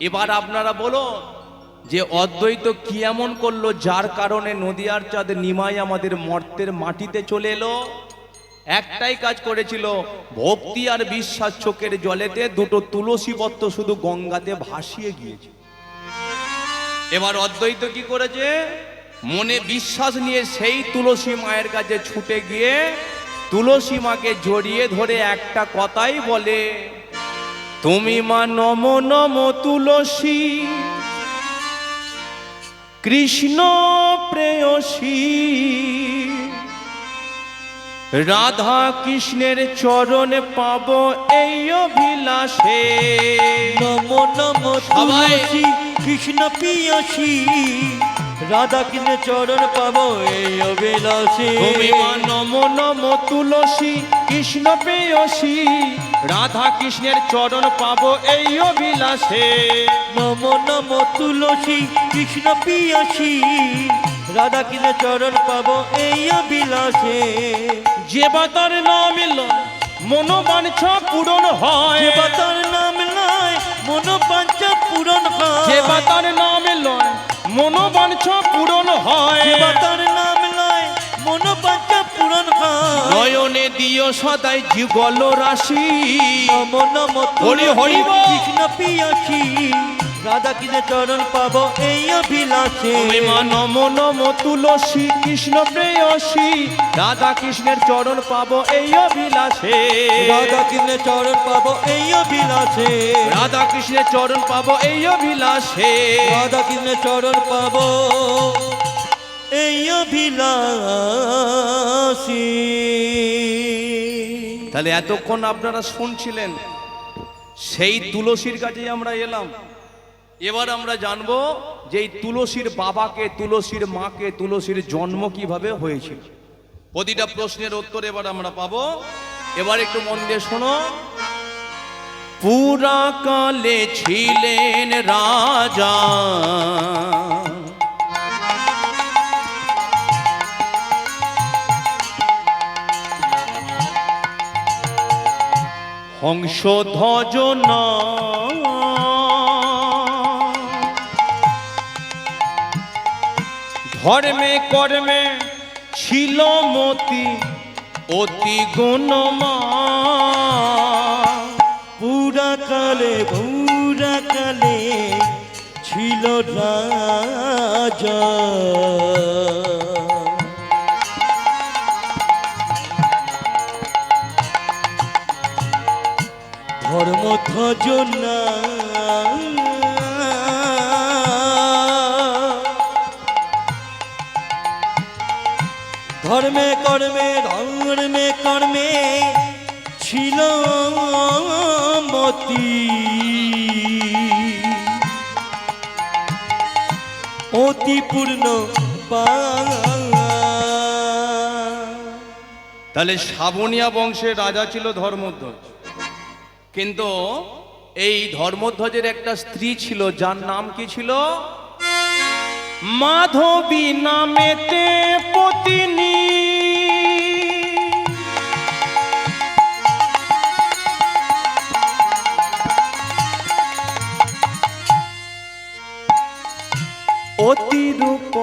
এবার আপনারা বলো যে অদ্বৈত কি এমন করলো যার কারণে নদিয়ার চাঁদ নিমাই আমাদের মর্তের মাটিতে চলে এলো? একটাই কাজ করেছিল, ভক্তি আর বিশ্বাস চোখের জলেতে দুটো তুলসী পত্র শুধু গঙ্গাতে ভাসিয়ে গিয়েছে। এবার অদ্বৈত কি করেছে? মনে বিশ্বাস নিয়ে সেই তুলসী মায়ের কাছে ছুটে গিয়ে তুলসী মাকে জড়িয়ে ধরে একটা কথাই বলে, তুমি মা নম নম তুলসী কৃষ্ণ প্রেয়সী, রাধা কৃষ্ণের চরণে পাবো এই অভিলাষে। নম নম তুলসী কৃষ্ণ প্রেয়সী, রাধা কৃষ্ণের চরণ পাবো এই অভিলাষে। তুমি মা নম নম তুলসী কৃষ্ণ প্রেয়সী, রাধা কৃষ্ণের চরণ পাবো এই অভিলাষে। নম নম তুলসী কৃষ্ণ প্রেয়সী, রাধা কৃষ্ণের চরণ পাবো এই অভিলাষে। যে বাতার নাম লয় মনোবাঞ্ছা পূরণ হয়, যে বাতার নাম লয় মনোবাঞ্ছা পূরণ হয়, যে বাতার নাম লয় মনোবাঞ্ছা পূরণ হয়, যে বাতার নাম লয় মনোবাঞ্ছা পূরণ হয়। নয়নে দিও সদাই যুগল রাশি, নম নম হরি হরি বল। কৃষ্ণ প্রেয়সী, রাধা কৃষ্ণের চরণ পাবো এই অভিলাষে। তুমি মা নম নম তুলসী কৃষ্ণ প্রেয়সী, রাধা কৃষ্ণের চরণ পাবো এই অভিলাষে। রাধা কৃষ্ণের চরণ পাবো এই অভিলাষে, রাধা কৃষ্ণের চরণ পাবো এই অভিলাষে। রাধা কৃষ্ণের চরণ পাবো এই অভিলাষে। তাহলে এতক্ষণ আপনারা শুনছিলেন, সেই তুলসীর কাছেই আমরা এলাম। এবার আমরা জানবো যে এই তুলসীর বাবাকে, তুলসীর মাকে, তুলসীর জন্ম কিভাবে হয়েছিল। প্রতিটা প্রশ্নের উত্তর এবার আমরা পাবো। এবার একটু মন দিয়ে শোনো। পুরাকালে ছিলেন রাজা, হংসধ্বজ ধর্মে কর্মে ছিল মতি অতি গুণমান। পুরাকালে পুরাকালে ছিল রাজা, ধর্মধ্বজ ধর্মে কর্মে ধর্মে কর্মে ছিল মতি অতি পূর্ণ। তাহলে শ্রাবণিয়া বংশের রাজা ছিল ধর্মধ্বজ, কিন্তু এই ধর্মধ্বজের একটা স্ত্রী ছিল যার নাম কি ছিল? মাধবী নামেতে পত্নী। অতিরূপ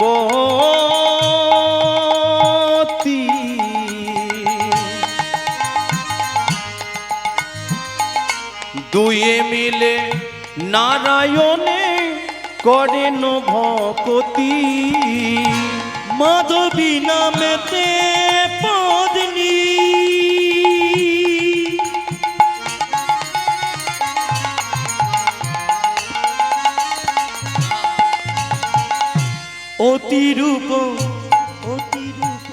বতী, দুয়ে মিলে নারায়ণে করেন ভকতি। মাধবী নামেতে পত্নী, অতিরূপ অতিরূপ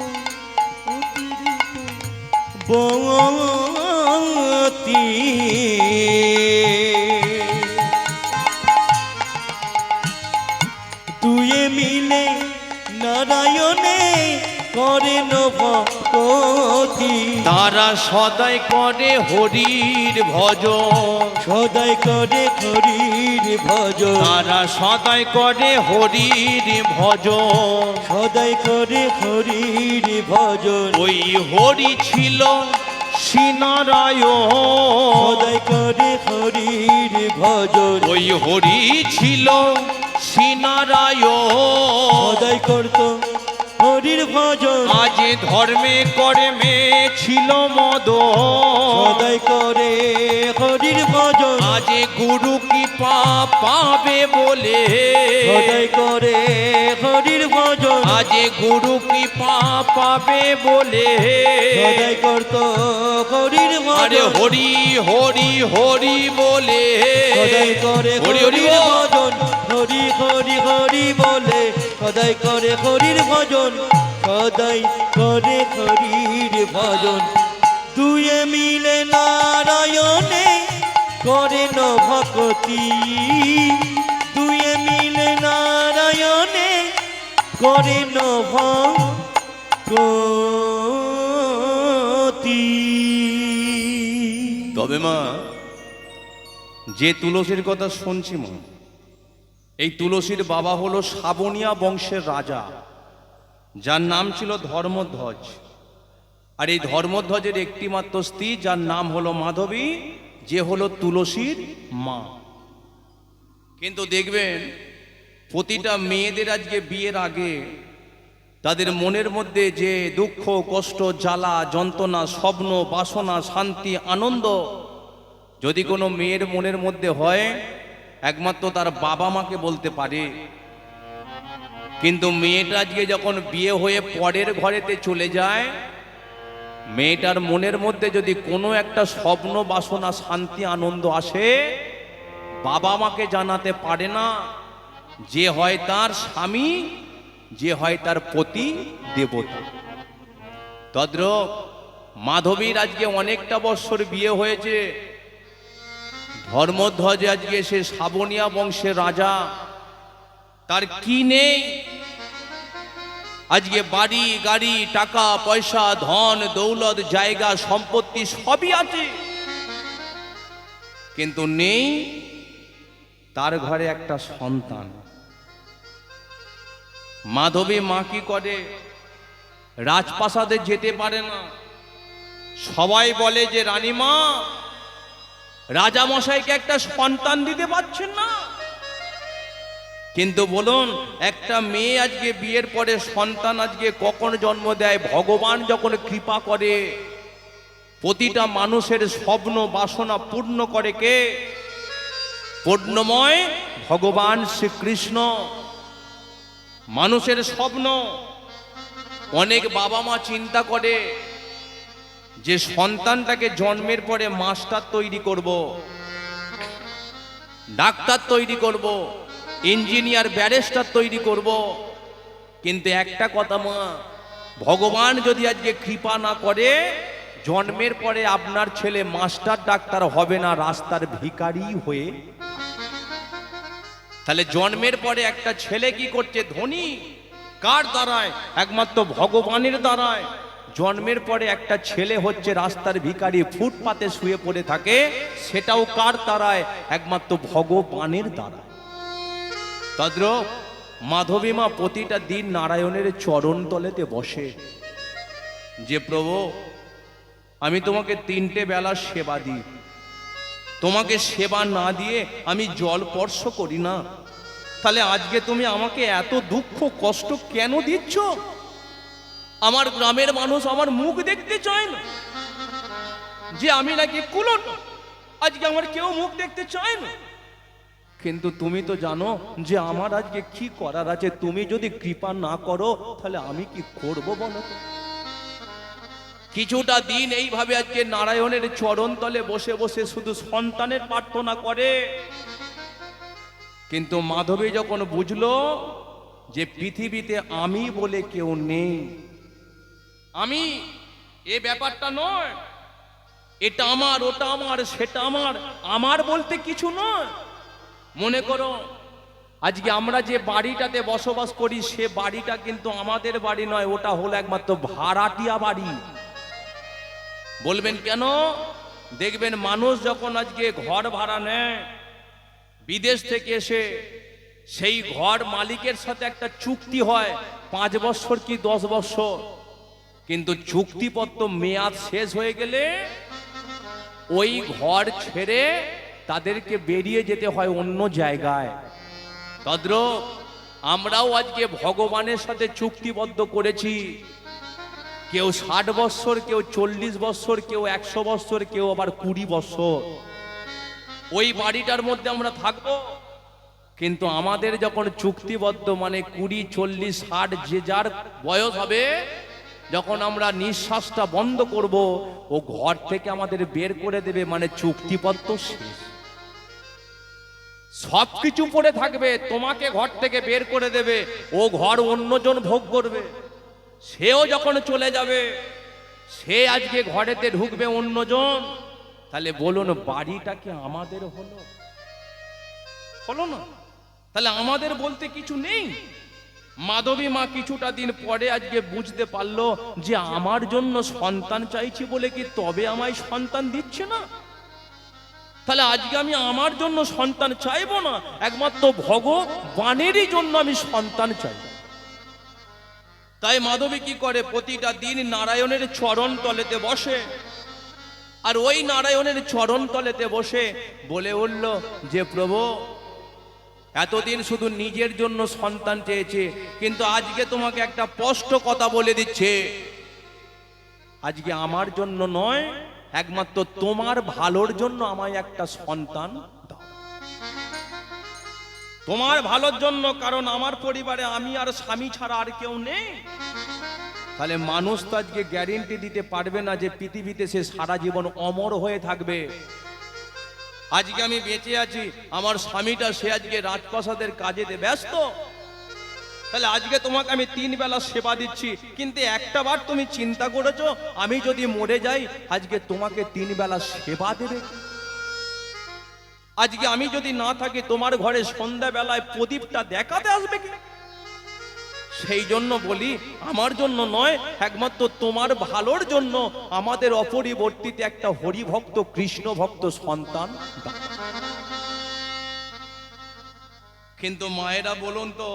অতিরূপ বতী। দুয়ে মিলে নারায়ণে করেন ভকতি। তারা সদাই করে হরির ভজন, সদাই করে হরির ভজন, তারা সদাই করে হরির ভজন। সদাই করে হরির ভজন। ওই হরি ছিল শ্রীনারায়ণ। সদাই করে হরির ভজন, ওই হরি ছিল শ্রীনারায়ণ। সদাই করত হরির ভজন, আজ ধর্মে কর্মে ছিল মদ। সদাই করে হরির ভজন, আজ গুরু কৃপা পাবে বলে। সদাই করে হরির ভজন, আজ গুরু কৃপা পাবে বলে। সদাই করত হরির আরে ভজন, হরি হরি হরি বলে। সদাই করে হরি হরি হরির বল। ভজন, হরি হরি হরি বলে। সদাই করে হরির ভজন, সদাই করে হরির ভজন। দুয়ে মিলে নারায়ণে করে ন ভক্তি, দুয়ে মিলে নারায়ণে করে ন ভক্তি। তবে মা, যে তুলসীর কথা শুনছি মা, এই তুলসীর বাবা হলো শ্রাবণিয়া বংশের রাজা, যার নাম ছিল ধর্মধ্বজ। আর এই ধর্মধ্বজের একটি মাত্র স্ত্রী, যার নাম হলো মাধবী, যে হলো তুলসীর মা। কিন্তু দেখবেন প্রতিটা মেয়েদের আজকে বিয়ের আগে তাদের মনের মধ্যে যে দুঃখ, কষ্ট, জ্বালা, যন্ত্রণা, স্বপ্ন, বাসনা, শান্তি, আনন্দ যদি কোনো মেয়ের মনের মধ্যে হয়, একমাত্র তার বাবা মাকে বলতে পারে। কিন্তু মেয়েটা আজকে যখন বিয়ে হয়ে পরের ঘরেতে চলে যায়, মেয়েটার মনের মধ্যে যদি কোনো একটা স্বপ্ন, বাসনা, শান্তি, আনন্দ আসে, বাবা মাকে জানাতে পারে না। যে হয় তার স্বামী, যে হয় তার পতি দেবতা। তদ্রূপ মাধবীর আজকে অনেকটা বৎসর বিয়ে হয়েছে। ধর্মধ্বজ আজকে সে শ্রাবণিয়া বংশের রাজা, তার কি নেই? আজকে বাড়ি গাড়ি, টাকা পয়সা, ধন দৌলত, জায়গা সম্পত্তি সবই আছে, কিন্তু নেই তার ঘরে একটা সন্তান। মাধবী মা কি করে? রাজপ্রাসাদে যেতে পারে না। সবাই বলে যে রানীমা, রাজামশাইকে একটা সন্তান দিতে পারছেন না। কিন্তু বলুন, একটা মেয়ে আজকে বিয়ের পরে সন্তান আজকে কখন জন্ম দেয়? ভগবান যখন কৃপা করে, প্রতিটা মানুষের স্বপ্ন বাসনা পূর্ণ করে কে? পূর্ণময় ভগবান শ্রীকৃষ্ণ। মানুষের স্বপ্ন, অনেক বাবা মা চিন্তা করে যে সন্তানটাকে জন্মের পরে মাস্টার তৈরি করব, ডাক্তার তৈরি করব, ইঞ্জিনিয়ার ব্যারিস্টার তৈরি করব। কিন্তু একটা কথা মা, ভগবান যদি আজকে কৃপা না করে, জন্মের পরে আপনার ছেলে মাস্টার ডাক্তার হবে না, রাস্তার ভিখারি হয়ে। তাহলে জন্মের পরে একটা ছেলে কি করছে? ধনী। কার দ্বারায়? একমাত্র ভগবানের দ্বারায়। জন্মের পরে একটা ছেলে হচ্ছে রাস্তার ভিখারি, ফুটপাতে শুয়ে পড়ে থাকে, সেটাও কার দ্বারায়? একমাত্র ভগবানের দ্বারা। তদ্রূপ মাধবী মা প্রতিটা দিন নারায়ণের চরণ তলেতে বসে, যে প্রভু, আমি তোমাকে 3টে বেলা সেবা দিই, তোমাকে সেবা না দিয়ে আমি জল স্পর্শ করি না। তাহলে আজকে তুমি আমাকে এত দুঃখ কষ্ট কেন দিচ্ছ? আমার গ্রামের মানুষ আমার মুখ দেখতে চায় না, যে আমি নাকি কুলন, আজকে আমার কেউ মুখ দেখতে চায় না। কিন্তু তুমি তো জানো যে আমার আজকে কি করার আছে। তুমি যদি কৃপা না করো, তাহলে আমি কি করব বলো তো? কিছুটা দিন এইভাবে আজকে নারায়ণের চরণ তলে বসে বসে শুধু সন্তানের প্রার্থনা করে। কিন্তু মাধবী যখন বুঝলো যে পৃথিবীতে আমি বলে কেউ নেই, আমি এ ব্যাপারটা নয়, এটা আমার, ওটা আমার, সেটা আমার, আমার বলতে কিছু নয়। মনে করো আজকে আমরা যে বাড়িটাতে বসবাস করি, সে বাড়িটা কিন্তু আমাদের বাড়ি নয়, ওটা হলো একমাত্র ভাড়াটিয়া বাড়ি। বলবেন কেন? দেখবেন মানুষ যখন আজকে ঘর ভাড়া নেয় বিদেশ থেকে এসে, সেই ঘর মালিকের সাথে একটা চুক্তি হয় 5 বছর কি 10 বছর। কিন্তু চুক্তিপত্র মেয়াদ শেষ হয়ে গেলে ওই ঘর ছেড়ে তাদেরকে বেরিয়ে যেতে হয় অন্য জায়গায়। তদ্রূপ আমরাও আজকে ভগবানের সাথে চুক্তিবদ্ধ করেছি। কেউ 60 বৎসর, কেউ 40 বৎসর, কেউ 100 বৎসর, কেউ আবার 20 বৎসর ওই বাড়িটার মধ্যে আমরা থাকবো। কিন্তু আমাদের যখন চুক্তিবদ্ধ মানে 20, 40, 60 যে যার বয়স হবে, যখন আমরা নিঃশ্বাসটা বন্ধ করব, ও ঘর থেকে আমাদের বের করে দেবে, মানে চুক্তিপত্র শেষ। সবকিছু পড়ে থাকবে, তোমাকে ঘর থেকে বের করে দেবে, ও ঘর অন্যজন ভোগ করবে। সেও যখন চলে যাবে, সে আজকে ঘরেতে ঢুকবে অন্যজন। তাহলে বলুন, বাড়িটা কি আমাদের হলো? হলো না। তাহলে আমাদের বলতে কিছু নেই। মাধবী মা কিছুটা দিন পরে আজকে বুঝতে পারলো যে আমার জন্য সন্তান চাইছি বলে কি তবে আমায় সন্তান দিচ্ছে না। তাহলে আজকে আমি আমার জন্য সন্তান চাইবো না, একমাত্র ভগবানেরই জন্য আমি সন্তান চাই। তাই মাধবী কি করে, প্রতিটা দিন নারায়ণের চরণ তলেতে বসে, আর ওই নারায়ণের চরণ তলেতে বসে বলে উঠল যে প্রভু, এতদিন শুধু নিজের জন্য সন্তান চেয়েছে, কিন্তু আজকে তোমাকে একটা স্পষ্ট কথা বলে দিচ্ছে, আজকে আমার জন্য নয়, একমাত্র তোমার ভালোর জন্য আমায় একটা সন্তান দাও। তোমার ভালোর জন্য, কারণ আমার পরিবারে আমি আর স্বামী ছাড়া আর কেউ নেই। তাহলে মানুষ তো আজকে গ্যারেন্টি দিতে পারবে না যে পৃথিবীতে সে সারা জীবন অমর হয়ে থাকবে। আজকে আমি বেঁচে আছি, আমার স্বামীটা সে আজকে রাজপ্রাসাদের কাজেতে ব্যস্ত। তাহলে আজকে তোমাকে আমি 3 বেলা সেবা দিচ্ছি, কিন্তু একটা বার তুমি চিন্তা করেছো আমি যদি মরে যাই আজকে তোমাকে 3 বেলা সেবা দেবে? আজকে আমি যদি না থাকি তোমার ঘরে সন্ধ্যা বেলায় প্রদীপটা দেখাতে আসবে কি? সেই জন্য বলি, আমার জন্য নয়, একমাত্র তোমার ভালোর জন্য আমাদের অপরিবর্তিত একটা হরিভক্ত কৃষ্ণ ভক্ত সন্তান দাও। কিন্তু মায়েরা বলুন তো,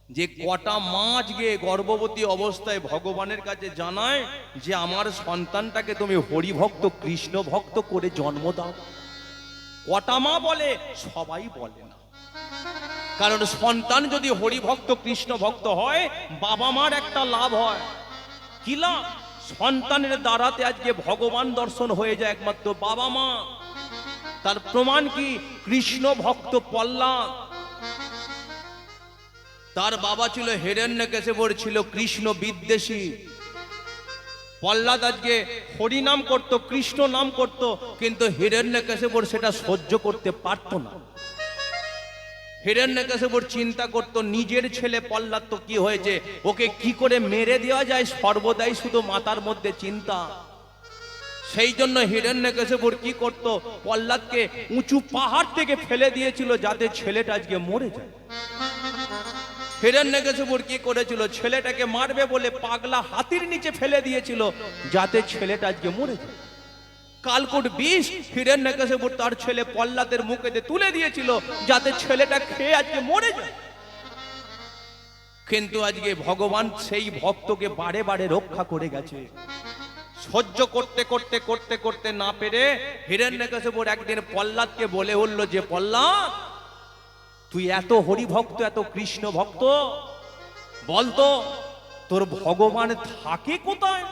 যে কটা মা আজকে গর্ভবতী অবস্থায় ভগবানের কাছে জানায় যে আমার সন্তানটাকে তুমি হরিভক্ত কৃষ্ণ ভক্ত করে জন্ম দাও? কটা মা বলে? সবাই বলে না। কারণ সন্তান যদি হরিভক্ত কৃষ্ণ ভক্ত হয়, বাবা মার একটা লাভ হয়। কি লাভ? সন্তানের দ্বারাতে আজকে ভগবান দর্শন হয়ে যায় একমাত্র বাবা মা। তার প্রমাণ কি? কৃষ্ণ ভক্ত প্রহ্লাদ, তার বাবা ছিল হিরণ্যকশিপুর, ছিল কৃষ্ণ বিদ্বেষী। প্রহ্লাদ আজকে হরি নাম করত, কৃষ্ণ নাম করত, কিন্তু হিরণ্যকশিপুর সেটা সহ্য করতে পারত না। হিরণ্যকশিপুর চিন্তা করত নিজের ছেলে প্রহ্লাদ তো কি হয়েছে, ওকে কি করে মেরে দেওয়া যায়, সর্বদাই শুধু মাথার মধ্যে চিন্তা। সেই জন্য হিরণ্যকশিপুর কি করত, প্রহ্লাদকে উঁচু পাহাড় থেকে ফেলে দিয়েছিল যাতে ছেলেটা আজকে মরে যায়। হিরণ্যকশিপুর কি করেছিল, ছেলেটাকে মারবে বলে পাগলা হাতির নিচে ফেলে দিয়েছিল যাতে ছেলেটা আজকে মরে যায়। কালকুট বিষ হিরণ্যকশিপুর তার ছেলে প্রহ্লাদের মুখেতে তুলে দিয়েছিল যাতে ছেলেটা খেয়ে আজকে মরে যায়। কিন্তু আজকে ভগবান সেই ভক্তকে বারে বারে রক্ষা করে গেছে। সহ্য করতে করতে করতে করতে না পেরে হিরণ্যকশিপুর একদিন প্রহ্লাদকে বলে উঠল যে প্রহ্লাদ, তুই এত হরি ভক্ত, এত কৃষ্ণ ভক্ত, বলতো তোর ভগবান থাকে কোথায়?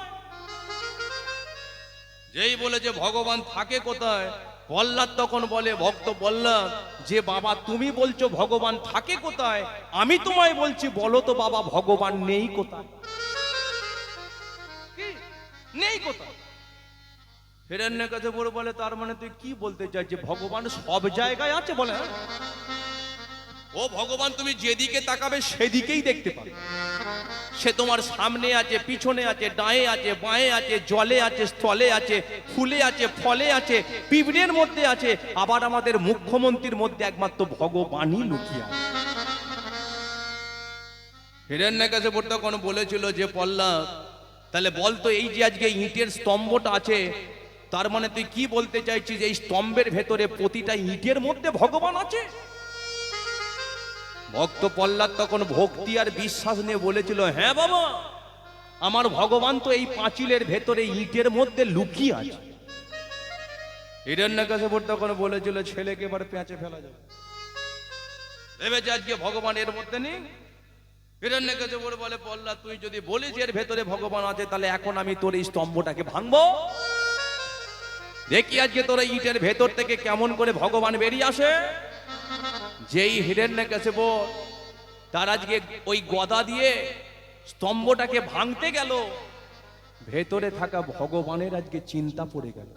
যেই বলে যে ভগবান থাকে কোথায়, প্রহ্লাদ তখন বলে, ভক্ত প্রহ্লাদ, যে বাবা তুমি বলছো ভগবান থাকে কোথায়, আমি তোমায় বলছি বলো তো বাবা ভগবান নেই কোথায়? নেই কোথায়? হিরণ্যকশিপুর বলে, তার মানে তুই কি বলতে চাই যে ভগবান সব জায়গায় আছে? বলে, ও ভগবান তুমি যেদিকে তাকাবে সেদিকেই দেখতে পাবে। সে তোমার সামনে আছে, পিছনে আছে, ডায়ে আছে, বাঁয়ে আছে, জলে আছে, স্থলে আছে, ফুলে আছে, ফলে আছে, পিঁপড়ের মধ্যে আছে, আবার আমাদের মুখ্যমন্ত্রীর মধ্যে একমাত্র ভগবানই লুকিয়ে আছে। হিরণ্যকশিপুর তখন বলেছিল যে প্রহ্লাদ, তাহলে বলতো এই যে আজকে ইটের স্তম্ভটা আছে, তার মানে তুই কি বলতে চাইছিস এই স্তম্ভের ভেতরে প্রতিটা ইটের মধ্যে ভগবান আছে? ভক্ত প্রহ্লাদ তখন ভক্তি আর বিশ্বাস নিয়ে বলেছিল, হ্যাঁ বাবা, আমার ভগবান তো এই পাঁচিলের ভেতরে ইটের মধ্যে লুকিয়ে আছে। হিরণ্যকশিপুর তখন বলেছিল ছেলেকে এবার পেঁচে ফেলা যাবে, ভেবেছে আজকে ভগবান এর মধ্যে নেই। হিরণ্যকশিপুর বলে প্রহ্লাদ তুই যদি বলিস এর ভেতরে ভগবান আছে তাহলে এখন আমি তোর এই স্তম্ভটাকে ভাঙবো, দেখি আজকে তোর এই ইটের ভেতর থেকে কেমন করে ভগবান বেরিয়ে আসে। যেই হিরণ্যকশিপু তার আজকে ওই গদা দিয়ে স্তম্ভটাকে ভাঙতে গেল, ভেতরে থাকা ভগবানের আজকে চিন্তা পড়ে গেল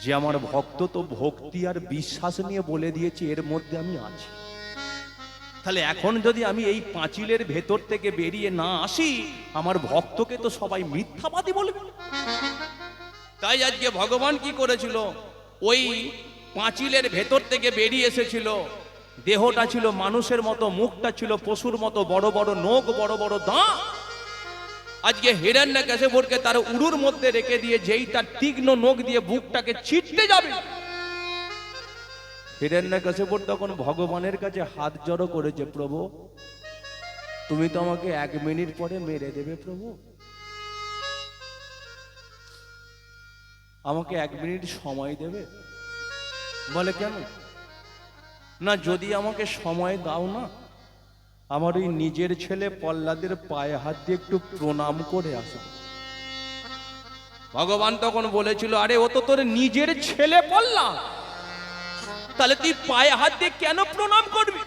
যে আমার ভক্ত তো ভক্তি আর বিশ্বাস নিয়ে বলে দিয়েছে এর মধ্যে আমি আছি, তাহলে এখন যদি আমি এই পাঁচিলের ভেতর থেকে বেরিয়ে না আসি আমার ভক্তকে তো সবাই মিথ্যাবাদী বলবে। তাই আজকে ভগবান কি করেছিল, ওই পাঁচিলের ভেতর থেকে বেরিয়ে এসেছিল। দেহটা ছিল মানুষের মতো, মুখটা ছিল পশুর মতো, বড় বড় নখ, বড় বড় দাঁত। আজকে হিরণ্যকশিপুকে তার উরুর মধ্যে রেখে দিয়ে যেই তার তীক্ষ্ণ নখ দিয়ে বুকটাকে ছিটতে যাবে, হিরণ্যকশিপু তখন ভগবানের কাছে হাত জড়ো করেছে, প্রভু তুমি তো আমাকে 1 মিনিট পরে মেরে দেবে, প্রভু আমাকে 1 মিনিট সময় দেবে। বলে কেন না, যদি আমাকে সময় দাও না আমার ওই নিজের ছেলে প্রহ্লাদের পায়ে হাত দিয়ে একটু প্রণাম করে আসবে। ভগবান তখন বলেছিল আরে ও তো তোর নিজের ছেলে প্রহ্লাদ, তাহলে তুই পায়ে হাত দিয়ে কেন প্রণাম করবি?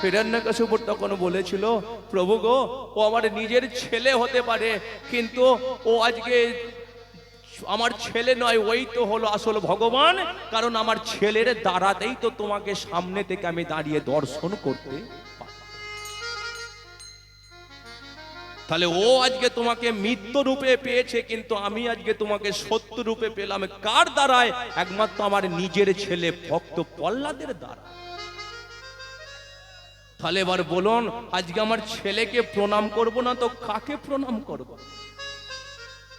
হিরণ্যকশিপু তখন বলেছিল প্রভু গো ও আমার নিজের ছেলে হতে পারে কিন্তু ও আজকে আমার ছেলে নয়, ওই তো হলো আসল ভগবান, কারণ আমার ছেলের দ্বারাতেই তো তোমাকে সামনে থেকে আমি দাঁড়িয়ে দর্শন করতে পারি। তাহলে ও আজকে তোমাকে মিথ্য রূপে পেয়েছে কিন্তু আমি আজকে তোমাকে সত্য রূপে পেলাম কার দ্বারায়? একমাত্র আমার নিজের ছেলে ভক্ত প্রহ্লাদের দ্বারা। তাহলে এবার বলুন আজকে আমার ছেলেকে প্রণাম করব না তো কাকে প্রণাম করব?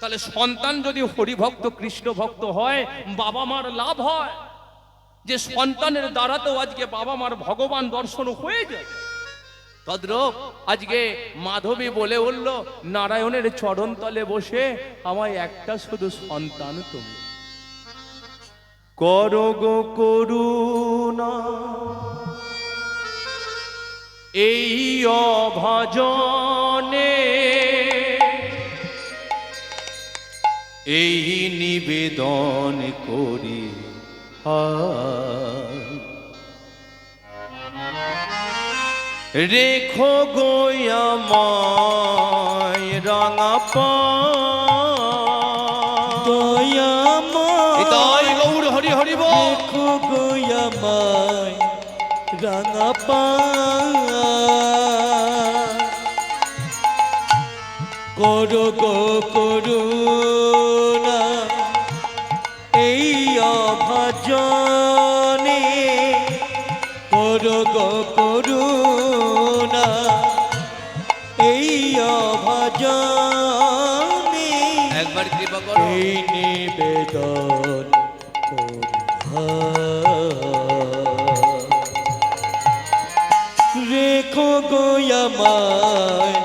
তাহলে সন্তান যদি হরিভক্ত কৃষ্ণ ভক্ত হয় বাবা মার লাভ হয়, যে সন্তানের দ্বারাতেও আজকে বাবা মার ভগবান দর্শন হয়ে যায়। তদ্রূপ আজকে মাধবী বলে উঠল নারায়ণের চরণ তলে বসে আমায় একটা শুধু সন্তান তুমি করো গো করুণা, এই অভাজনে এই নিবেদন করি রেখো গোয়ামায় রাঙা পায় গৌর হরি হরি বল। রেখো গোয়ামায় রাঙা পায় করো গো করুণা, এই অভাজনে করো গো করুণা, এই অভাজনে একবার কৃপা করো এই নিবেদন রেখো গোয়ামায়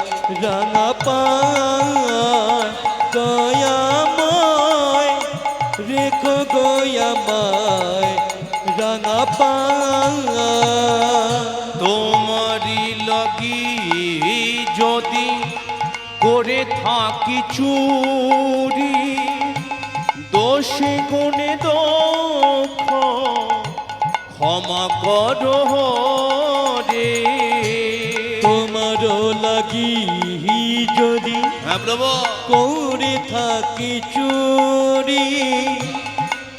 রাঙা পায় দয়াময়, রেখো গোয়ামায় রাঙা পায়। তোমারি লাগি যদি করে থাকি চুরি দোষে গুণে দোষ ক্ষমা করো রে। তোমারও লাগি যদি হ্যাঁ প্রভু করে থাকি চুরি,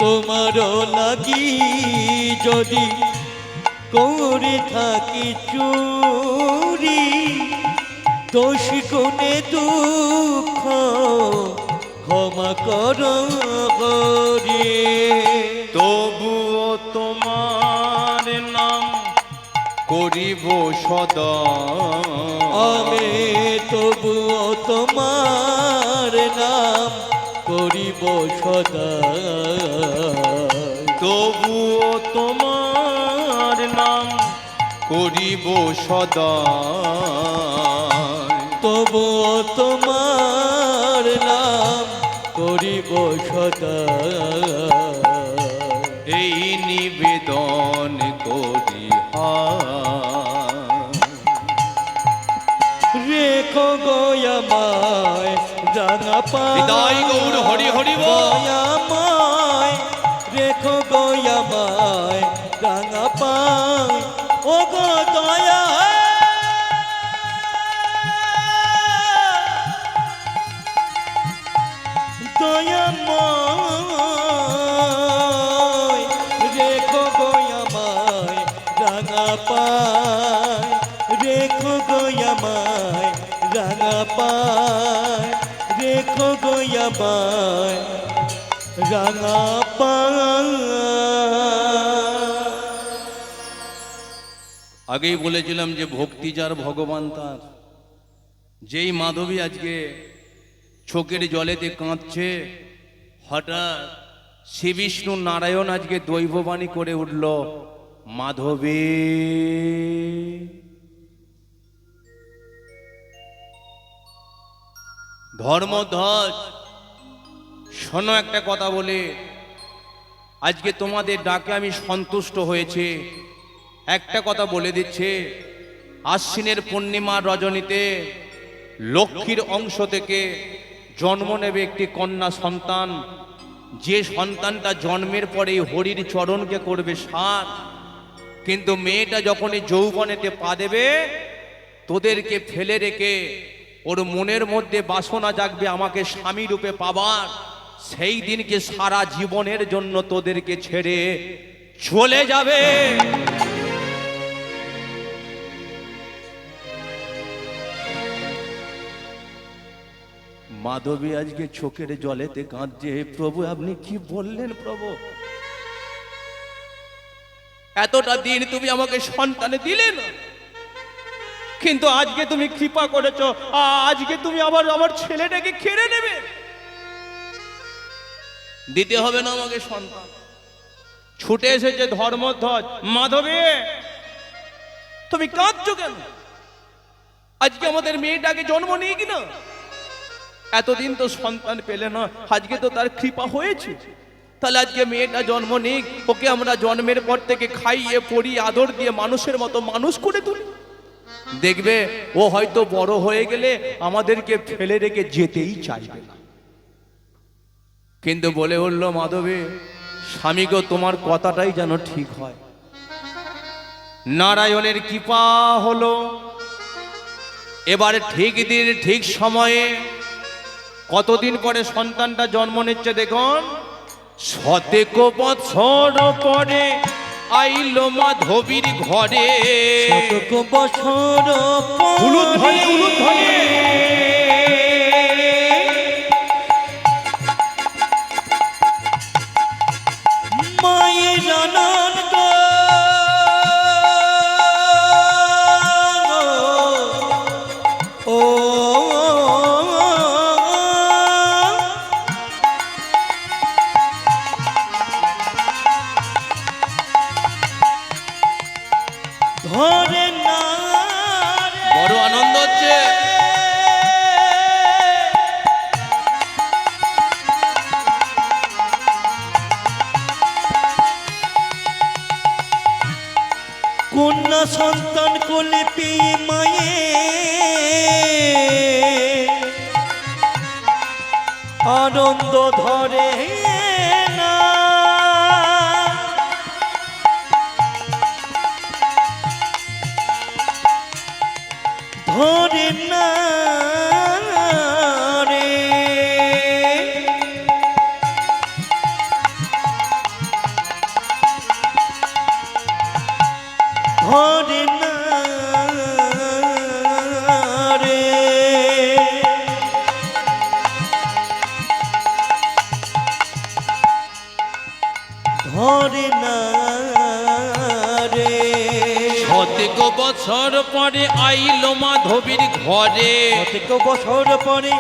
তোমারও লাগি যদি করে থাকি চুরি দোষ গুণে দুঃখ ক্ষমা করো রে। তবুও তোমার নাম করিব সদা, আমি তবুও তোমার নাম করিব সদা, তবুও তোমার নাম করিব সদা, তবু তবুও তোমার নাম করিব সদা। এই নিবেদন করি রেখো গয়ামায় রাঙা পায় হৃদয় গৌর হরি হরি বল। গয়ামায় রেখো গয়ামায় রাঙা পায় ও গো দয়া দয়াময় রেখো গয়ামায় রাঙা পায় রেখো গয়ামায় রাঙা পায় রেখো গয়ামায় রাঙা পায়। আগেই বলেছিলাম যে ভক্তি যার ভগবান তার। যেই মাধবী আজকে চোখের জলেতে কাঁদছে, হঠাৎ শ্রী বিষ্ণু নারায়ণ আজকে দৈববাণী করে উঠল, মাধবী ধর্মধ্বজ শোনো একটা কথা বলে, আজকে তোমাদের ডাকে আমি সন্তুষ্ট হয়েছে। একটা কথা বলে দিচ্ছে, আশ্বিনের পূর্ণিমার রজনীতে লক্ষ্মীর অংশ থেকে জন্ম নেবে একটি কন্যা সন্তান। যে সন্তানটা জন্মের পরে হরির চরণকে করবে সার, কিন্তু মেয়েটা যখনই যৌবনেতে পা দেবে, তোদেরকে ফেলে রেখে ওর মনের মধ্যে বাসনা জাগবে আমাকে স্বামী রূপে পাবার। সেই দিনকে সারা জীবনের জন্য তোদেরকে ছেড়ে চলে যাবে। মাধবী আজকে চোখের জলেতে কাঁদছে, প্রভু আপনি কি বললেন প্রভু? এতটা দিন তুমি আমাকে সন্তানে দিলে না, কিন্তু আজকে তুমি কৃপা করেছো, আজকে তুমি আবার আমার ছেলেটাকে কেড়ে নেবে। দিতে হবে না আমাকে সন্তান। ছুটে এসেছে ধর্মধ্বজ, মাধবী তুমি কাঁদছো কেন? আজকে আমাদের মেয়েটাকে জন্ম নিয়ে কিনা, এতদিন তো সন্তান পেলে না, আজকে তো তার কৃপা হয়েছে, তাহলে আজকে মেয়েটা জন্ম নিক, ওকে আমরা জন্মের পর থেকে খাইয়ে পড়িয়ে আদর দিয়ে মানুষের মতো মানুষ করে তুলি। দেখবে ও হয়তো বড় হয়ে গেলে আমাদেরকে ফেলে রেখে যেতেই চাইবে না। কিন্তু বলে উঠল, মাধবী স্বামী গো, তোমার কথাটাই যেন ঠিক হয়। নারায়ণের কৃপা হলো, এবারে ঠিক দিন ঠিক সময়ে কতদিন পরে সন্তানটা জন্ম নিচ্ছে দেখুন। 17 বছর পরে আইলো মাধবীর ঘরে। 17 বছর উলুধ্বনি উলুধ্বনি। মায়ের আনন্দ ও ধরে না বড় আনন্দ হচ্ছে। কন্যা সন্তান কোলে পেয়ে মায়ে আনন্দ ধরে না। ধরে না রে ধরে না রে ধরে না রে। 17 বছর পরে আইলো মাধবীর ঘরে। 17 বছর পরে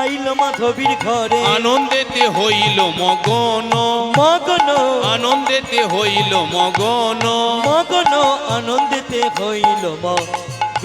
আইল মাধবীর ঘরে। আনন্দেতে হইল মগন, মগন আনন্দেতে হইল মগন। মগন আনন্দেতে হইল মগন।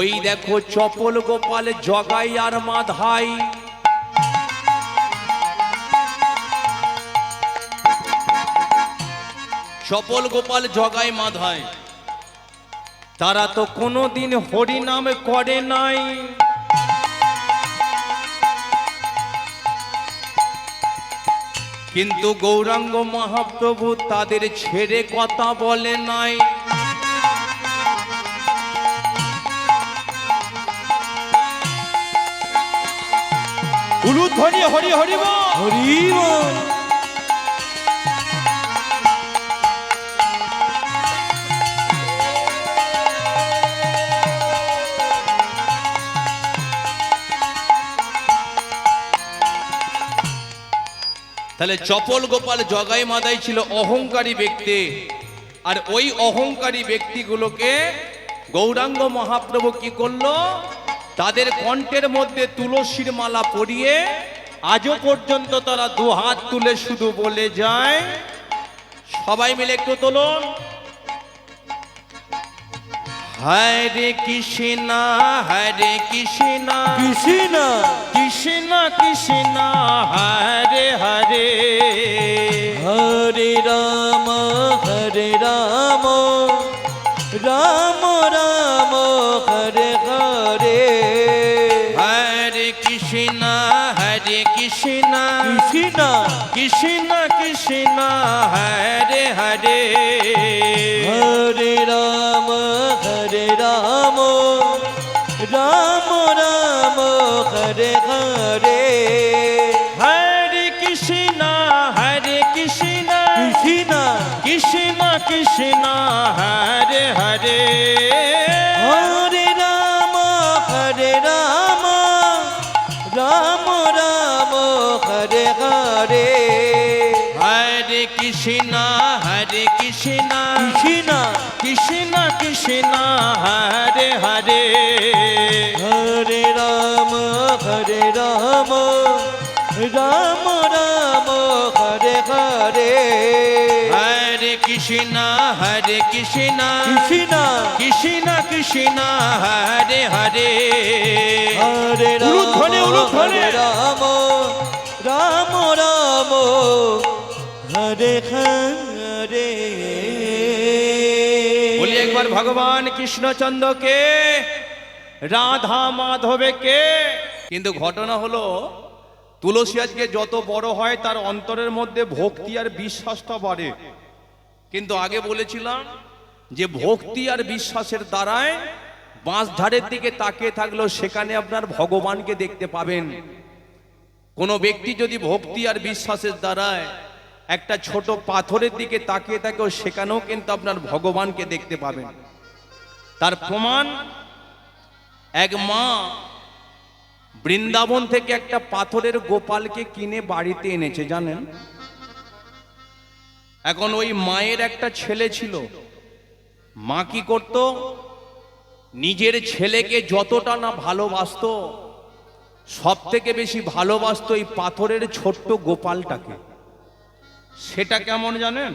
ওই দেখো চপল গোপাল জগাই আর মাধাই, চপল গোপাল জগাই মাধাই, তারা তো কোনোদিন হরি নাম করে নাই। কিন্তু গৌরাঙ্গ মহাপ্রভু তাদের ছেড়ে কথা বলে নাই। উলুধ্বনি হরি হরি বল। হরি বল। তাহলে চপল গোপাল জগাই মাদাই ছিল অহংকারী ব্যক্তি, আর ওই অহংকারী ব্যক্তিগুলোকে গৌরাঙ্গ মহাপ্রভু কি করলো, তাদের কণ্ঠের মধ্যে তুলসীর মালা পরিয়ে আজও পর্যন্ত তারা দু হাত তুলে শুধু বলে যায়, সবাই মিলে একটু তুলুন, হরে কৃষ্ণ হরে কৃষ্ণ কৃষ্ণ কৃষ্ণ কৃষ্ণ হরে হরে, হরে রাম রাম রাম হরে হরে, হরে কৃষ্ণ কৃষ্ণ কৃষ্ণ কৃষ্ণ হরে হরে, হরে রাম রাম রাম হরে হরে, হরে কৃষ্ণ কৃষ্ণ কৃষ্ণ কৃষ্ণ কৃষ্ণ হরে হরে, হরে রাম রাম রাম হরে হরে, হরে কৃষ্ণ কৃষ্ণ কৃষ্ণ কৃষ্ণ কৃষ্ণ হরে হরে, হরে রাম রাম রাম হরে হরে, হরে কৃষ্ণ কৃষ্ণ কৃষ্ণ কৃষ্ণ কৃষ্ণ হরে হরে, হরে উলুধ্বনি, উলুধ্বনি। রাম রাম রাম হরে হরে। বলি একবার ভগবান কৃষ্ণচন্দ্রকে, রাধা মাধবকে। কিন্তু ঘটনা হলো, তুলসী আজকে যত বড় হয় তার অন্তরের মধ্যে ভক্তি আর বিশ্বাসটা বাড়ে। কিন্তু আগে বলেছিলাম যে ভক্তি আর বিশ্বাসের দ্বারায় বাঁশঝাড়ের দিকে তাকিয়ে থাকলেও সেখানে আপনার ভগবানকে দেখতে পাবেন। কোনো ব্যক্তি যদি ভক্তি আর বিশ্বাসের দ্বারায় একটা ছোট পাথরের দিকে তাকিয়ে থাকেও সেখানেও কিন্তু আপনার ভগবানকে দেখতে পাবেন। তার প্রমাণ, এক মা বৃন্দাবন থেকে একটা পাথরের গোপালকে কিনে বাড়িতে এনেছে, জানেন? এখন ওই মায়ের একটা ছেলে ছিল। মা কি করত, নিজের ছেলেকে যতটা না ভালোবাসতো, সব থেকে বেশি ভালোবাসতো এই পাথরের ছোট্ট গোপালটাকে। সেটা কেমন জানেন?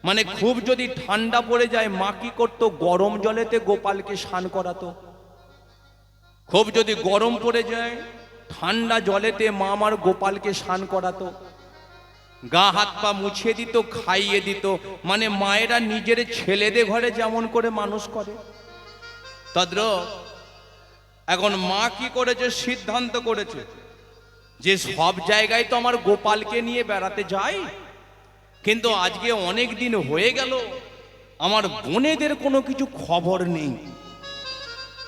মানে খুব যদি ঠান্ডা পড়ে যায় মা কি করতো, গরম জলেতে গোপালকে স্নান করাতো। খুব যদি গরম পড়ে যায় ঠান্ডা জলেতে মা আমার গোপালকে স্নান করাতো, গা হাত পা মুছিয়ে দিত, খাইয়ে দিত। মানে মায়েরা নিজের ছেলেদের ঘরে যেমন করে মানুষ করে তদ্রূপ এখন মা কি করেছে, সিদ্ধান্ত করেছে যে সব জায়গায় তো আমার গোপালকে নিয়ে বেড়াতে যাই, কিন্তু আজকে অনেক দিন হয়ে গেল আমার বোনেদের কোনো কিছু খবর নেই,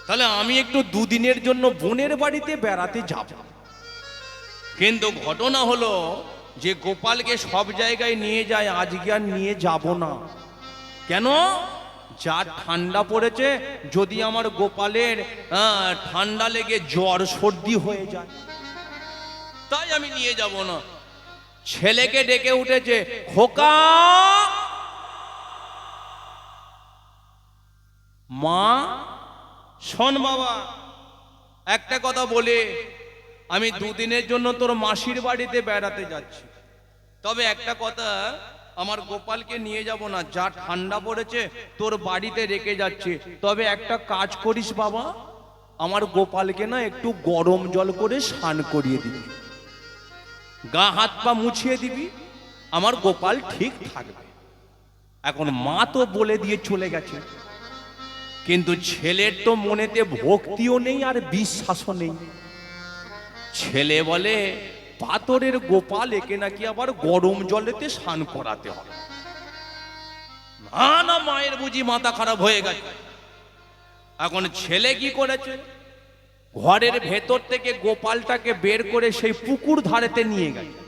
তাহলে আমি একটু দুদিনের জন্য বোনের বাড়িতে বেড়াতে যাব। কিন্তু ঘটনা হলো যে গোপালকে সব জায়গায় নিয়ে যায়, আজকে আর নিয়ে যাব না। কেন? যা ঠান্ডা পড়েছে, যদি আমার গোপালের ঠান্ডা লেগে জ্বর সর্দি হয়ে যায়, তাই আমি নিয়ে যাব না। ছেলেকে ডেকে উঠেছে, খোকা। মা, শোন বাবা, একটা কথা বলে, আমি দুদিনের জন্য তোর মাসির বাড়িতে বেড়াতে যাচ্ছি, তবে একটা কথা, আমার গোপালকে নিয়ে যাব না, যা ঠান্ডা পড়েছে তোর বাড়িতে রেখে যাচ্ছে, তবে একটা কাজ করিস বাবা, আমার গোপালকে না একটু গরম জল করে স্নান করিয়ে দিবি, গা হাত পা মুছিয়ে দিবি, আমার গোপাল ঠিক থাকবে। এখন মা তো বলে দিয়ে চলে গেছে, কিন্তু ছেলের তো মনেতে ভক্তিও নেই আর বিশ্বাসও নেই। ছেলে বলে পাথরের গোপাল, একে নাকি আবার গরম জলেতে স্নান করাতে হবে। না না, মায়ের বুঝি মাথা খারাপ হয়ে গেছে। এখন ছেলে কি করেছে, ঘরের ভেতর থেকে গোপালটাকে বের করে সেই পুকুর ধারেতে নিয়ে গেছে,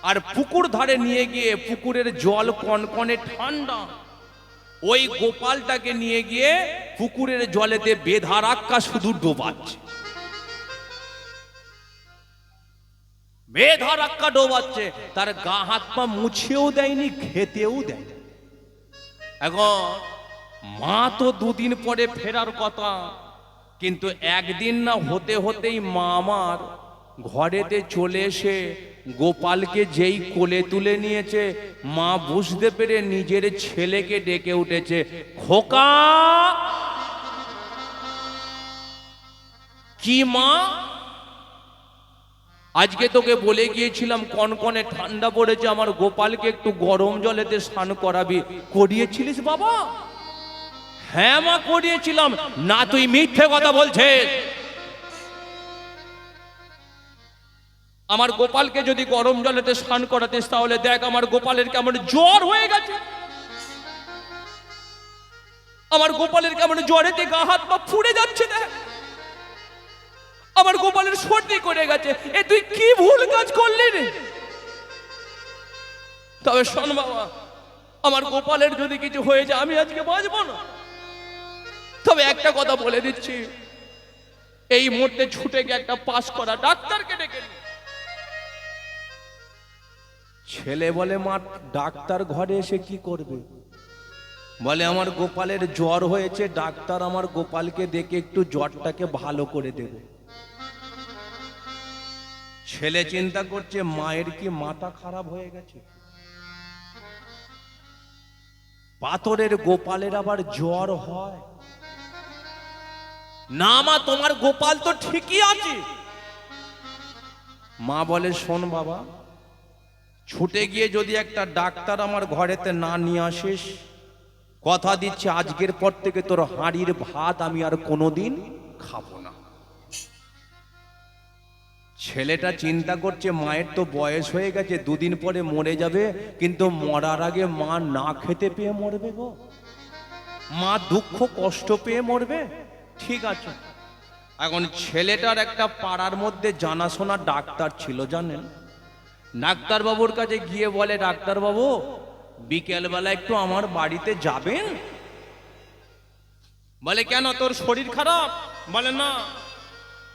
আর পুকুর ধারে নিয়ে গিয়ে পুকুরের জল কনকনে ঠান্ডা, ওই গোপালটাকে নিয়ে গিয়ে পুকুরের জলেতে বেধারাক্কা শুধু ডোবাচ্ছে, বেধারাক্কা ডোবাচ্ছে, তার গা হাত পা মুছেও দেয়নি, খেতেও দেয়নি। এখন মা তো দুদিন পরে ফেরার কথা, কিন্তু একদিন না হতে হতেই মা আমার ঘরেতে চলে এসে গোপালকে যেই কোলে তুলে নিয়েছে, মা বুঝতে পেরে নিজের ছেলেকে ডেকে উঠেছে, খোকা। কি মা, আজকে তোকে বলে গিয়েছিলাম কনকনে ঠান্ডা পড়েছে, আমার গোপালকে একটু গরম জলেতে স্নান করাবি, করিয়েছিলিস বাবা? হ্যাঁ মা করিয়েছিলাম। না, তুই মিথ্যে কথা বলছিস। আমার গোপালকে যদি গরম জলেতে স্নান করাতিস, তাহলে দেখ আমার গোপালের কেমন জ্বর হয়ে গেছে, আমার গোপালের কেমন জ্বরেতে গা হাত পা ফুড়ে যাচ্ছে, দেখ আমার গোপালের সর্দি করে গেছে। এ তুই কি ভুল কাজ করলি রে? তবে শোন বাবা, আমার গোপালের যদি কিছু হয়ে যায় আমি আজকে বাঁচবো না। তবে একটা কথা বলে দিচ্ছি, এই মুহূর্তে ছুটে গিয়ে একটা পাস করা ডাক্তারকে ডেকে নি। ছেলে বলে মা, ডাক্তার ঘরে এসে কি করবে? বলে আমার গোপালের জ্বর হয়েছে, ডাক্তার আমার গোপালকে দেখে একটু জ্বরটাকে ভালো করে দেবে। ছেলে চিন্তা করছে মায়ের কি মাথা খারাপ হয়ে গেছে, পাথরের গোপালের আবার জ্বর হয়? না মা, তোমার গোপাল তো ঠিকই আছে। মা বলে শোন বাবা, ছুটে গিয়ে যদি একটা ডাক্তার আমার ঘরেতে না নিয়ে আসিস, কথা দিচ্ছি আজকের পর থেকে তোর হাঁড়ির ভাত আমি আর কোনোদিন খাবো না। ছেলেটা চিন্তা করছে মায়ের তো বয়স হয়ে গেছে, দুদিন পরে মরে যাবে, কিন্তু মরার আগে মা না খেতে পেয়ে মরবে গো, মা দুঃখ কষ্ট পেয়ে মরবে। ঠিক আছে। এখন ছেলেটার একটা পাড়ার মধ্যে জানাশোনা ডাক্তার ছিল, জানেন, ডাক্তার বাবুর কাছে গিয়ে বলে, ডাক্তার বাবু বিকেলবেলা একটু আমার বাড়িতে যাবেন? বলে কেন, তোর শরীর খারাপ? বলে না।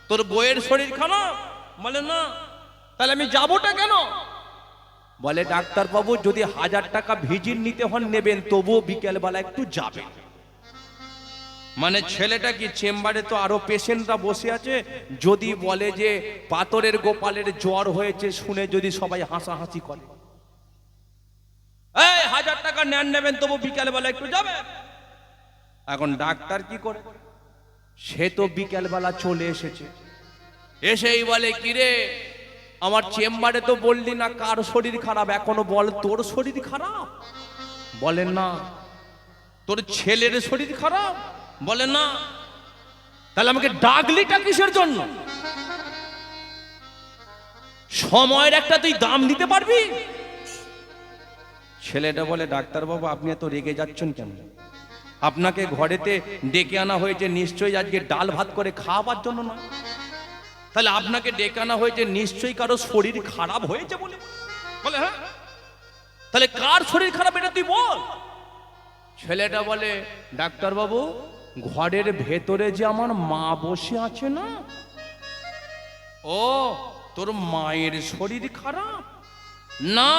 তোর বউয়ের শরীর খারাপ? বলে না। তাহলে আমি যাবোটা কেন? বলে ডাক্তার বাবু যদি 1000 টাকা ভিজিট নিতে হন নেবেন, তবুও বিকেলবেলা একটু যাবেন। মানে ছেলেটা কি, চেম্বারে তো আরো পেশেন্টরা বসে আছে, যদি বলে যে পাথরের গোপালের জ্বর হয়েছে শুনে যদি সবাই হাসাহাসি করে, এই 1000 টাকা নেবেন তবু বিকেলবেলা একটু যাবে। এখন ডাক্তার কি করে, সে তো বিকেলবেলা চলে এসেছে, এসেই বলে কিরে আমার চেম্বারে তো বললি না কার শরীর খারাপ, এখনো বল তোর শরীর খারাপ? বলেন না। তোর ছেলের শরীর খারাপ? বলে না। তাহলে আমাকে ডাকলিটা কিসের জন্য? সময়ের একটা তুই দাম দিতে পারবি? ছেলেটা বলে ডাক্তার বাবু আপনি এত রেগে যাচ্ছেন কেন? আপনাকে ঘরেতে ডেকে আনা হয়েছে নিশ্চয়ই আজকে ডাল ভাত করে খাওয়াবার জন্য না, তাহলে আপনাকে ডেকে আনা হয়েছে নিশ্চয়ই কারো শরীর খারাপ হয়েছে বলে। বলে হ্যাঁ। তাহলে কার শরীর খারাপ এটা তুই বল। ছেলেটা বলে ডাক্তার বাবু ঘরের ভেতরে যে আমার মা বসে আছে না, ও তোর মায়ের শরীর খারাপ? না,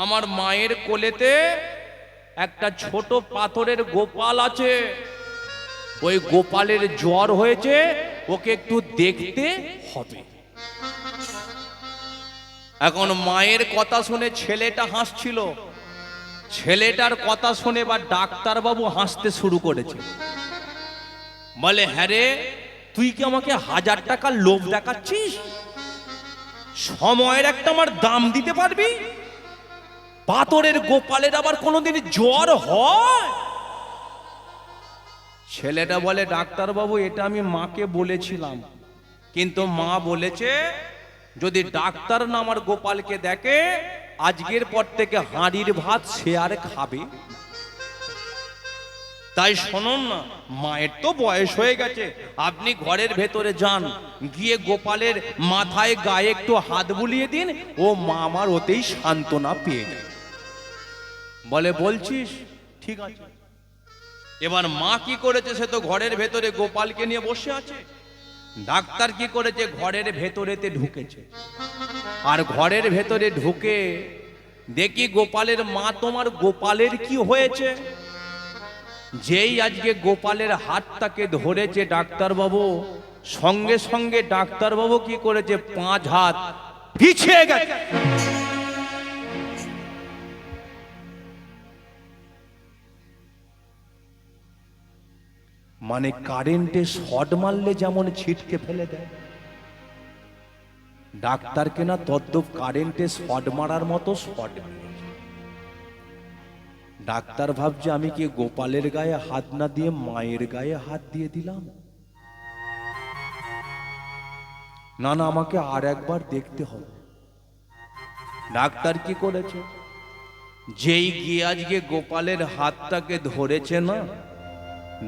আমার মায়ের কোলেতে একটা ছোট পাথরের গোপাল আছে, ওই গোপালের জ্বর হয়েছে, ওকে একটু দেখতে হবে। এখন মায়ের কথা শুনে ছেলেটা হাসছিল, ছেলেটার কথা শুনে বা ডাক্তারবাবু হাসতে শুরু করেছে। বলে, হ্যাঁ রে, তুই কি আমাকে 1000 টাকার লোভ দেখাচ্ছিস? সময়ের একটা আমার দাম দিতে পারবি? পাথরের গোপালের আবার কোনোদিন জ্বর হয়? ছেলেটা বলে, ডাক্তারবাবু এটা আমি মাকে বলেছিলাম, কিন্তু মা বলেছে যদি ডাক্তার না আমার গোপালকে দেখে আজকের পর থেকে হাঁড়ির ভাত সে আর খাবে। তাই শুনুন না, মায়ের তো বয়স হয়ে গেছে, আপনি ঘরের ভেতরে যান, গিয়ে গোপালের মাথায় গায়ে একটু হাত বুলিয়ে দিন, ও মা আমার ওতেই সান্ত্বনা পেয়ে যায়। বলে, বলছিস? ঠিক আছে। এবার মা কি করেছে, সে তো ঘরের ভেতরে গোপালকে নিয়ে বসে আছে। ডাক্তার কি করেছে, ঘরের ভেতরেতে ঢুকেছে, আর ঘরের ভেতরে ঢুকে দেখি গোপালের মা, তোমার গোপালের কি হয়েছে? যেই আজকে গোপালের হাতটাকে ধরেছে ডাক্তারবাবু, সঙ্গে সঙ্গে ডাক্তারবাবু কি করেছে, 5 হাত পিছিয়ে গেছে। মানে কারেন্টে শর্ট মারলে যেমন ছিটকে ফেলে দেয়, ডাক্তারকে না তদ্দপ কারেন্টে শর্ট মারার মতো শর্ট। ডাক্তার ভাবছে আমি কি গোপালের গায়ে হাত না দিয়ে মায়ের গায়ে হাত দিয়ে দিলাম? না না, আমাকে আর একবার দেখতে হবে। ডাক্তার কি করেছে, যেই গিয়ে আজকে গোপালের হাতটাকে ধরেছে না,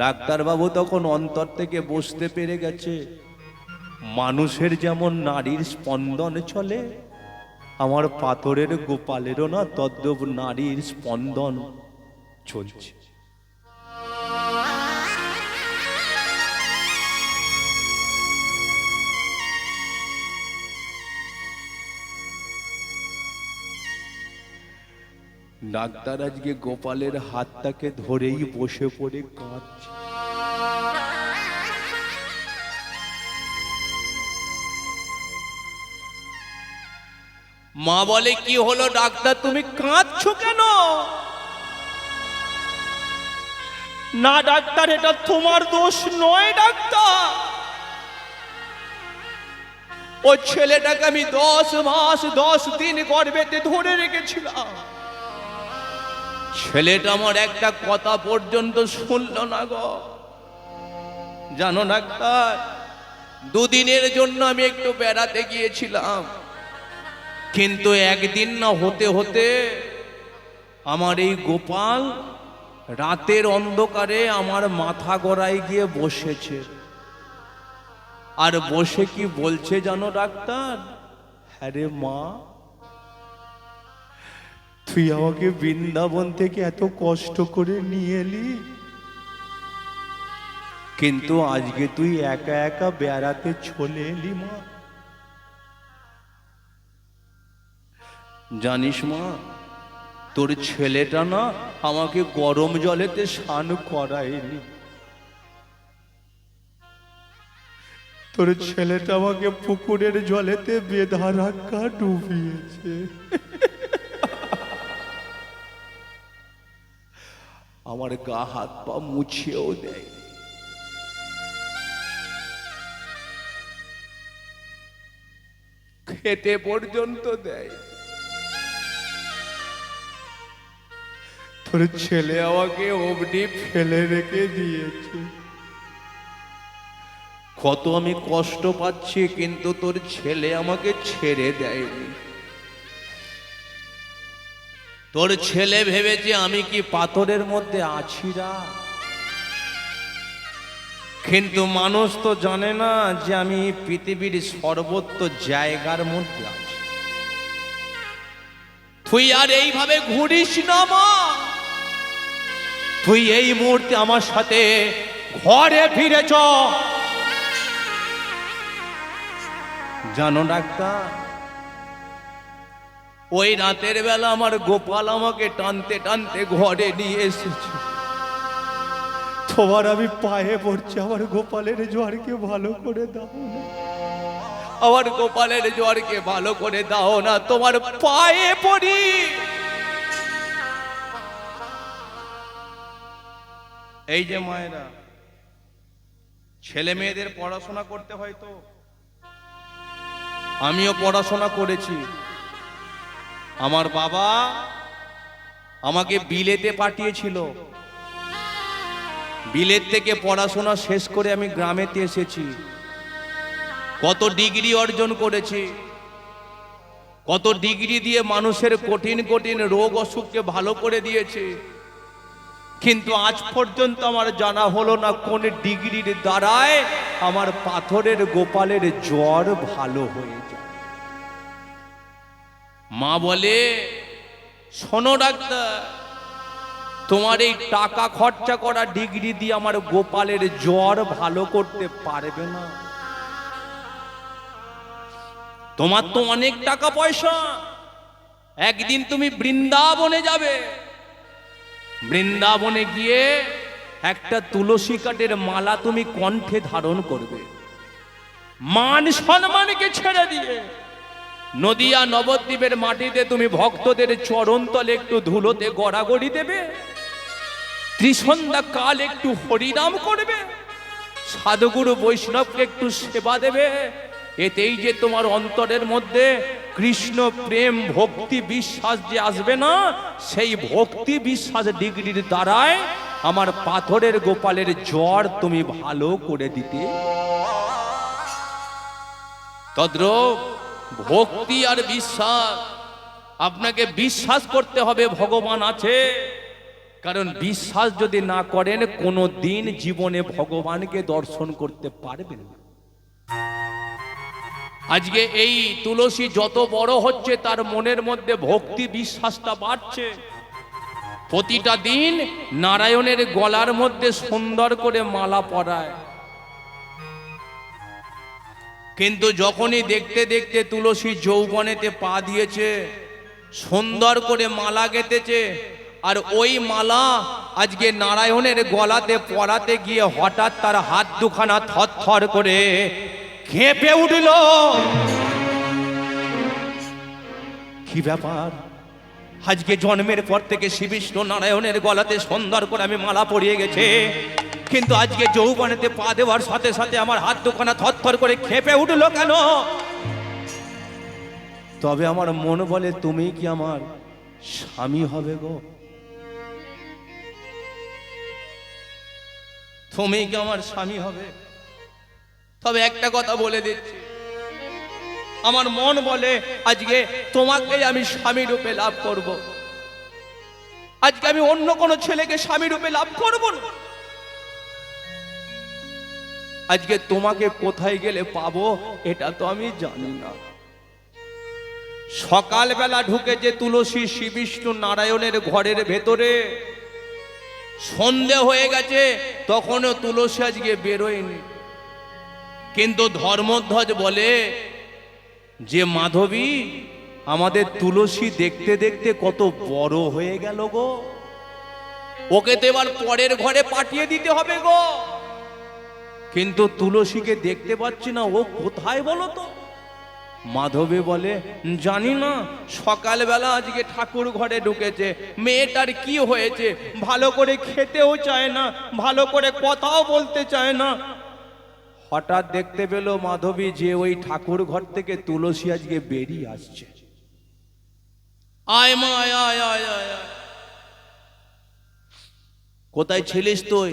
ডাক্তারবাবু তখন অন্তর থেকে বুঝতে পেরে গেছে, মানুষের যেমন নারীর স্পন্দন চলে, আমার পাথরের গোপালেরও না তদ্দপ নারীর স্পন্দন চলছে। ডাক্তার আজকে গোপালের হাতটাকে ধরেই বসে পড়ে কাঁদছে। মা বলে, কি হলো ডাক্তার, তুমি কাঁদছো কেন? না ডাক্তার, এটা তোমার দোষ নয় ডাক্তার, ও ছেলেটাকে আমি 10 মাস 10 দিন গর্ভেতে ধরে রেখেছিলাম, ছেলেটা আমার একটা কথা পর্যন্ত শুনলো না গো। জানো ডাক্তার, 2 দিনের জন্য আমি একটু বেড়াতে গিয়েছিলাম, কিন্তু একদিন না হতে হতে আমার এই গোপাল রাতের অন্ধকারে আমার মাথা গড়ায় গিয়ে বসেছে। আর বসে কি বলছে জানো ডাক্তার, হ্যাঁ রে মা, তুই আমাকে বৃন্দাবন থেকে এত কষ্ট করে নিয়ে এলি, কিন্তু আজকে তুই একা একা বেড়াতে চলে এলি মা। জানিস মা, তোর ছেলেটা না আমাকে গরম জলেতে স্নান করায়নি, তোর ছেলেটা আমাকে পুকুরের জলেতে বেধা রাখা ডুবিয়েছে। আমার গা হাত পা মুছিয়েও দেয়, খেতে পর্যন্ত দেয়। তোর ছেলে আমাকে অবধি ফেলে রেখে দিয়েছে। কত আমি কষ্ট পাচ্ছি, কিন্তু তোর ছেলে আমাকে ছেড়ে দেয়নি। তোর ছেলে ভেবেছে আমি কি পাথরের মধ্যে আছি রা, কিন্তু মানুষ তো জানে না যে আমি পৃথিবীর সর্বত্র জায়গার মধ্যে আছি। তুই আর এইভাবে ঘুরিস না মা, তুই এই মুহূর্তে আমার সাথে ঘরে ফিরে চ। জানো ডাক্তার, ওই রাতের বেলা আমার গোপাল আমাকে টানতে টানতে ঘরে নিয়ে এসেছে। তোমার আমি পায়ে পড়ছি, আমার গোপালের জ্বরকে ভালো করে দাও না। আমার গোপালের জ্বরকে ভালো করে দাও না, তোমার পায়ে পড়ি। এই যে মায়েরা, ছেলে মেয়েদের পড়াশোনা করতে হয় তো, আমিও পড়াশোনা করেছি। আমার বাবা আমাকে বিলেতে পাঠিয়েছিল, বিলেত থেকে পড়াশোনা শেষ করে আমি গ্রামেতে এসেছি। কত ডিগ্রি অর্জন করেছি, কত ডিগ্রি দিয়ে মানুষের কঠিন কঠিন রোগ অসুখকে ভালো করে দিয়েছে, কিন্তু আজ পর্যন্ত আমার জানা হলো না কোন ডিগ্রির দ্বারায় আমার পাথরের গোপালের জ্বর ভালো হয়ে যায়। মা বলে, শোনো ডাক্তার, তোমার এই টাকা খরচা করা ডিগ্রি দিয়ে আমার গোপালের জ্বর ভালো করতে পারবে না। তোমার তো অনেক টাকা পয়সা, একদিন তুমি বৃন্দাবনে যাবে, বৃন্দাবনে গিয়ে একটা তুলসী কাঠের মালা তুমি কণ্ঠে ধারণ করবে, মান সম্মানকে ছেড়ে দিয়ে নদিয়া নবদ্বীপের মাটিতে তুমি ভক্তদের চরণ তলে একটু ধুলোতে গড়াগড়ি দেবে, ত্রিসন্ধ্যা কাল একটু হরিনাম করবে, সাধুগুরু বৈষ্ণবকে একটু সেবা দেবে। এতেই যে তোমার অন্তরের মধ্যে কৃষ্ণ প্রেম ভক্তি বিশ্বাস যে আসবে না, সেই ভক্তি বিশ্বাস ডিগ্রির দ্বারায় আমার পাথরের গোপালের জ্বর তুমি ভালো করে দিতে। তদ্রূপ ভক্তি আর বিশ্বাস, আপনাকে বিশ্বাস করতে হবে ভগবান আছে, কারণ বিশ্বাস যদি না করেন কোনো দিন জীবনে ভগবানকে দর্শন করতে পারবেন না। আজকে এই তুলসী যত বড় হচ্ছে তার মনের মধ্যে ভক্তি বিশ্বাসটা বাড়ছে। প্রতিটা দিন নারায়ণের গলার মধ্যে সুন্দর করে মালা পরায়, কিন্তু যখনই দেখতে দেখতে তুলসী যৌবনেতে পা দিয়েছে, সুন্দর করে মালা গেঁথেছে, আর ওই মালা আজকে নারায়ণের গলাতে পরাতে গিয়ে হঠাৎ তার হাত দুখানা থরথর করে কেঁপে উঠল। কি ব্যাপার, আজকে জন্মের পর থেকে শ্রী বিষ্ণু নারায়ণের গলাতে সুন্দর করে আমি মালা পরিয়ে গেছে, কিন্তু আজকে যৌবনেতে পা দেওয়ার সাথে সাথে আমার হাত দুখানা থরথর করে কেঁপে উঠলো কেন? তবে আমার মন বলে, তুমি কি আমার স্বামী হবে গো? তুমি কি আমার স্বামী হবে? তবে একটা কথা বলে দিচ্ছি, আমার মন বলে আজকে তোমাকে আমি স্বামী রূপে লাভ করব। আজকে আমি অন্য কোনো ছেলেকে স্বামী রূপে লাভ করব না। আজকে তোমাকে কোথায় গেলে পাবো এটা তো আমি জানি না। সকালবেলা ঢুকে যে তুলসী শ্রী বিষ্ণু নারায়ণের ঘরের ভেতরে, সন্ধে হয়ে গেছে তখনও তুলসী আজকে বেরোয়নি, কিন্তু ধর্মধ্বজ বলে যে মাধবী, আমাদের তুলসী দেখতে দেখতে কত বড় হয়ে গেল গো, ওকে তো এবার পরের ঘরে পাঠিয়ে দিতে হবে গো। কিন্তু তুলসীকে দেখতে পাচ্ছি না, ও কোথায় বলো তো? মাধবী বলে, জানি না, সকালবেলা আজকে ঠাকুর ঘরে ঢুকেছে, মেয়েটার কি হয়েছে, ভালো করে খেতেও চায় না, ভালো করে কথাও বলতে চায় না। হঠাৎ দেখতে পেল মাধবী যে ওই ঠাকুর ঘর থেকে তুলসী আজকে বেরিয়ে আসছে। আয় মা, আয় আয় আয় আয়। কোথায় ছিলিস তুই?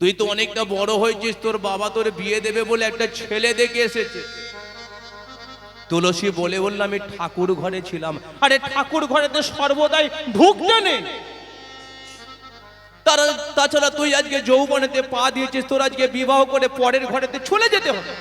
তুই তো অনেকটা বড় হয়েছিস, তোর বাবা তোর বিয়ে দেবে বলে একটা ছেলে দেখে এসেছে। তুলসী বলে বলল, আমি ঠাকুর ঘরে ছিলাম। আরে ঠাকুর ঘরে তো সর্বদাই ঢুকতে নেই, তাছাড়া তুই আজকে যৌবনেতে পা দিয়েছিস, তোর আজকে বিবাহ করে পরের ঘরেতে চলে যেতে হবে।